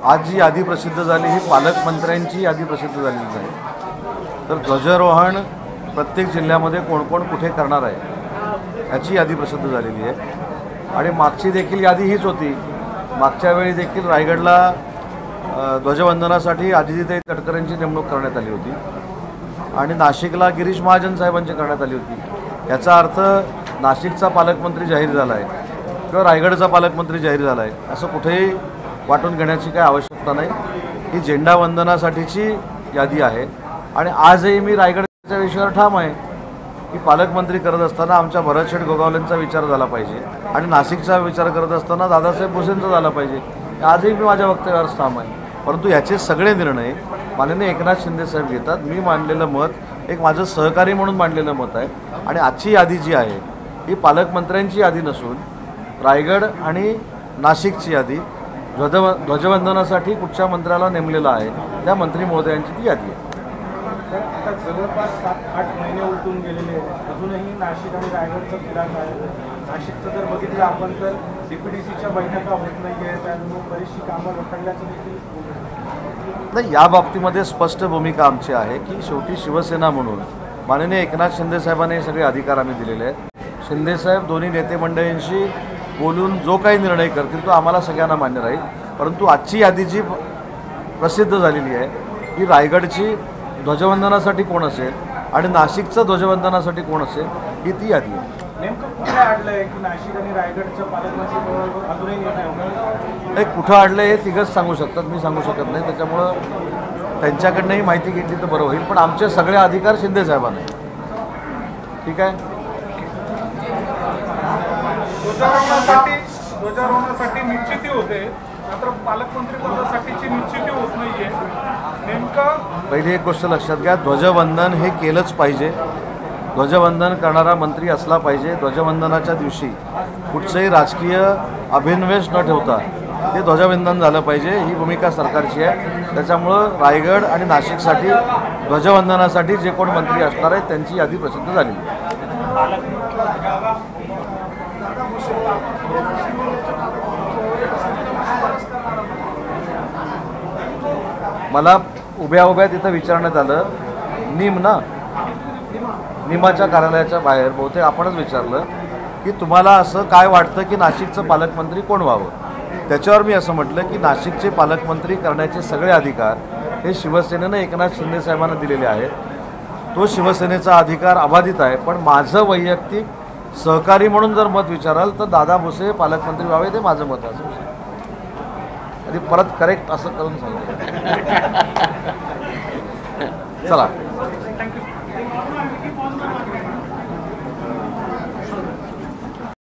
आज जी यादी प्रसिद्ध झाली ही पालकमंत्र्यांची यादी प्रसिद्ध झालेली आहे। तर ध्वजारोहण प्रत्येक जिल्ह्यामध्ये कोण कोण कुठे करणार आहे याची यादी प्रसिद्ध झालेली आहे। आणि मागची देखील यादी हीच होती। मागच्या वेळी देखील रायगडला ध्वजवंदनासाठी अजितताई तटकरेंची नेमणूक करण्यात आली होती आणि नाशिकला गिरीश महाजन साहेबांची करण्यात आली होती। याचा अर्थ नाशिकचा पालकमंत्री जाहीर झाला आहे किंवा रायगडचा पालकमंत्री जाहीर झाला आहे असं कुठेही वाटून घेण्याची काही आवश्यकता नाही। ही झेंडावंदनासाठीची यादी आहे आणि आजही मी रायगडच्या विषयावर ठाम आहे की पालकमंत्री करत असताना आमच्या भरतशेठ गोगावलेंचा विचार झाला पाहिजे आणि नाशिकचा विचार करत असताना दादासाहेब भुसेंचा झाला पाहिजे। आजही मी माझ्या वक्तव्यावर ठाम आहे। परंतु याचे सगळे निर्णय माननीय एकनाथ शिंदे साहेब घेतात। मी मांडलेलं मत एक माझं सहकारी म्हणून मांडलेलं मत आहे आणि आजची यादी जी आहे ही पालकमंत्र्यांची यादी नसून रायगड आणि नाशिकची यादी ध्वजवंदनासाठी कुठच्या मंत्र्याला नेमलेलं आहे त्या मंत्री महोदयांची ती यादी आहे। आता जवळपास 7-8 महिने उलटून गेलेले अजूनही नाशिक आणि रायगडचं फिराक आहे। नाशिकचं जर बघितलं आपण तर DPDCच्या बैठका होत नाही आहे, त्यामुळे बरीचशी कामं रखडल्याचं देखील नाही। या बाबतीमध्ये स्पष्ट भूमिका आमची आहे की शेवटी शिवसेना म्हणून माननीय एकनाथ शिंदे साहेबांनी सगळे अधिकार आम्ही दिलेले आहेत। शिंदे साहेब दोन्ही नेते मंडळींशी बोलून जो काही निर्णय करतील तो आम्हाला सगळ्यांना मान्य राहील। परंतु आजची यादी जी प्रसिद्ध झालेली आहे की रायगडची ध्वजवंदनासाठी कोण असेल आणि नाशिकचं ध्वजवंदनासाठी कोण असेल ही ती यादी आहे। नेमकं कुठे अडलंय की नाशिक आणि रायगडचं पालकमंत्री अजूनही निर्णय नाही कुठं अडलं हे तिघंच सांगू शकतात, मी सांगू शकत नाही। त्याच्यामुळं त्यांच्याकडनंही माहिती घेतली तर बरं होईल। पण आमचे सगळे अधिकार शिंदे साहेबांना आहे। ठीक आहे। ध्वजारोहणासाठी निश्चिती होते मात्र पालकमंत्री पदासाठीची निश्चिती होत नाहीये। नेमकं पहिली एक गोष्ट लक्षात घ्या, ध्वजवंदन हे केलंच पाहिजे। ध्वजवंदन करणारा मंत्री असला पाहिजे। ध्वजवंदनाच्या दिवशी कुठचंही राजकीय अभिनिवेश न ठेवता ते ध्वजवंदन झालं पाहिजे ही भूमिका सरकारची आहे। त्याच्यामुळं रायगड आणि नाशिकसाठी ध्वजवंदनासाठी जे कोण मंत्री असणार आहेत त्यांची यादी प्रसिद्ध झाली। मला उभ्या उभ्या तिथं विचारण्यात आलं निमाच्या कार्यालयाच्या बाहेर बहुतेक आपणच विचारलं की तुम्हाला असं काय वाटतं की नाशिकचं पालकमंत्री कोण व्हावं। त्याच्यावर मी असं म्हटलं की नाशिकचे पालकमंत्री करण्याचे सगळे अधिकार हे शिवसेनेनं एकनाथ शिंदे साहेबांना दिलेले आहेत। तो शिवसेनेचा अधिकार अबाधित आहे। पण माझं वैयक्तिक सहकारी म्हणून जर मत विचाराल तर दादा भुसे पालकमंत्री व्हावे ते माझं मत आहे। असं आधी परत करेक्ट असं करून सांगितलं। चला।